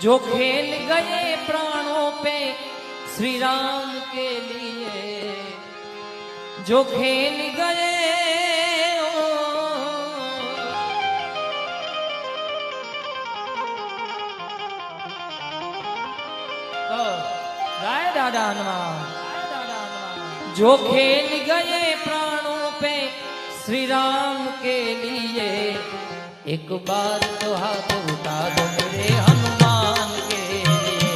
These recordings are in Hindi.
जो खेल गए प्राणों पे श्री राम के लिए, जो खेल गए राय दादा हनुमान, जो खेल गए प्राणों पे श्री राम के लिए, एक बार तो हाथ उठा दो मेरे हनुमान के लिए,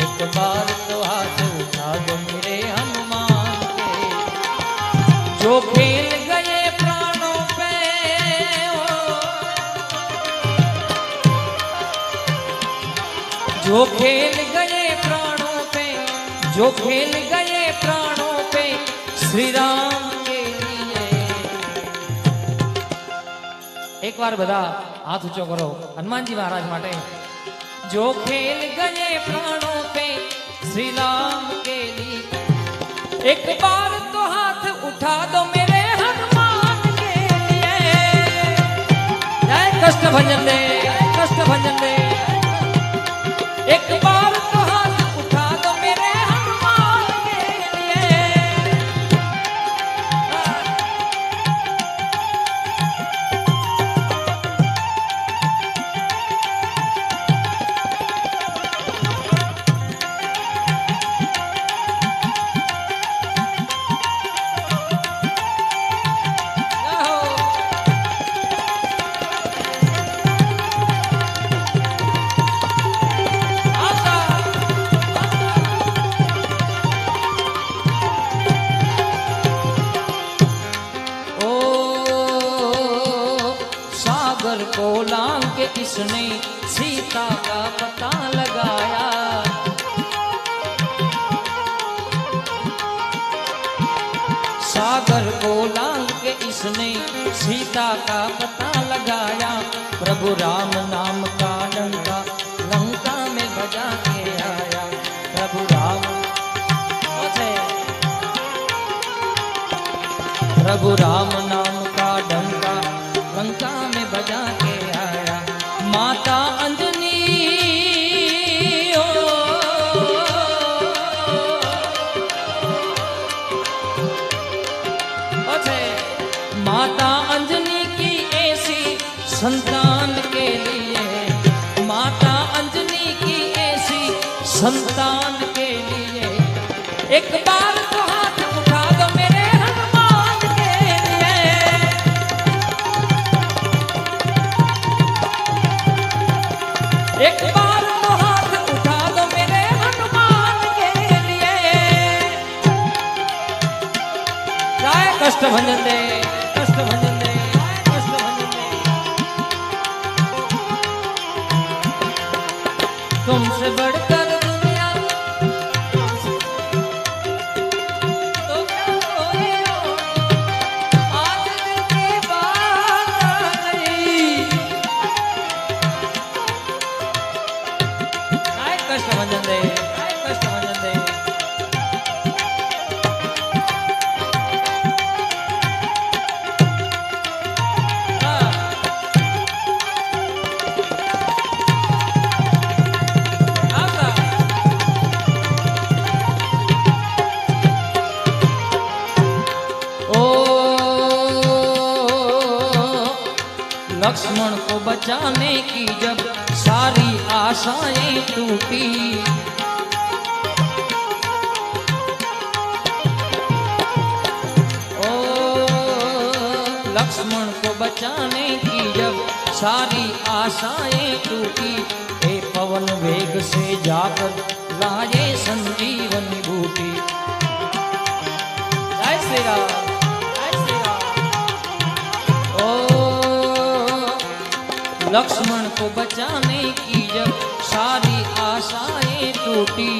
एक बार तो हाथ उठा दो मेरे हनुमान के, जो खेल गए प्राणों पे, जो खेल गए प्राणों पे, जो खेल गए प्राणों पे श्री राम के लिए। एक बार बधा हाथ ऊंचो करो हनुमान जी महाराज माटे। जो खेल गए प्राणों पे श्री राम के लिए, एक बार तो हाथ उठा दो मेरे हनुमान के लिए। जय कष्ट भंजन दे, कष्ट भंजन दे। एक बार तो हाथ उठा दो मेरे हनुमान के लिए। को लांग के इसने सीता का पता लगाया, सागर को लांग के इसने सीता का पता लगाया। प्रभु राम नाम का डंका लंका में बजा के आया। प्रभु राम, प्रभु राम नाम का डंका लंका में बजा के आया। माता अंजनी ओ, माता अंजनी की ऐसी संतान के लिए, माता अंजनी की ऐसी संतान के लिए, एक बार तो हाथ उठा दो मेरे हनुमान के लिए। एक बार तो हाथ उठा दो मेरे हनुमान के लिए। जय कष्ट भंजन दे, कष्ट भंजन दे, कष्ट भंजन दे। तुमसे बढ़कर दुनिया तो क्या कोई और, आज दिल की बात आ गई। कष्ट भंजन दे, कष्ट भंजन दे। ओ लक्ष्मण को बचाने की जब सारी आशाएं टूटी, ओ लक्ष्मण को बचाने की जब सारी आशाएं टूटी, हे पवन वेग से जाकर लाए संजीवनी बूटी। जय श्री राम, जय श्री राम। ओ लक्ष्मण को बचाने की जब सारी आशाएं टूटी,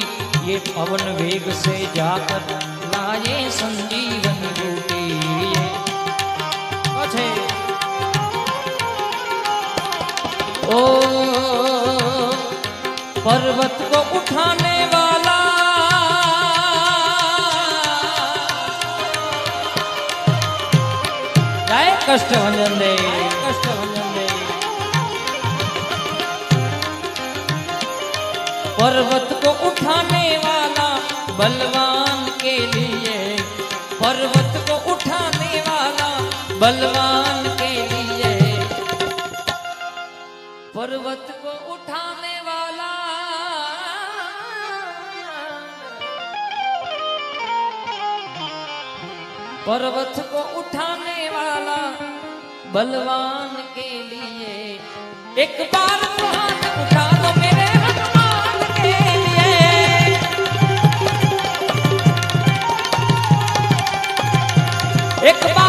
ये पवन वेग से जाकर लाए संजीवनी बूटी। ओ पर्वत को उठाने वाला, जय कष्ट भंजन दे, कष्ट भंजन दे। पर्वत को उठाने वाला बलवान के लिए, पर्वत को उठाने वाला बलवान के लिए, पर्वत को उठाने वाला पर्वत को उठाने वाला बलवान के लिए एक बार तो हाथ उठा दो मेरे हनुमान के लिए। एक बार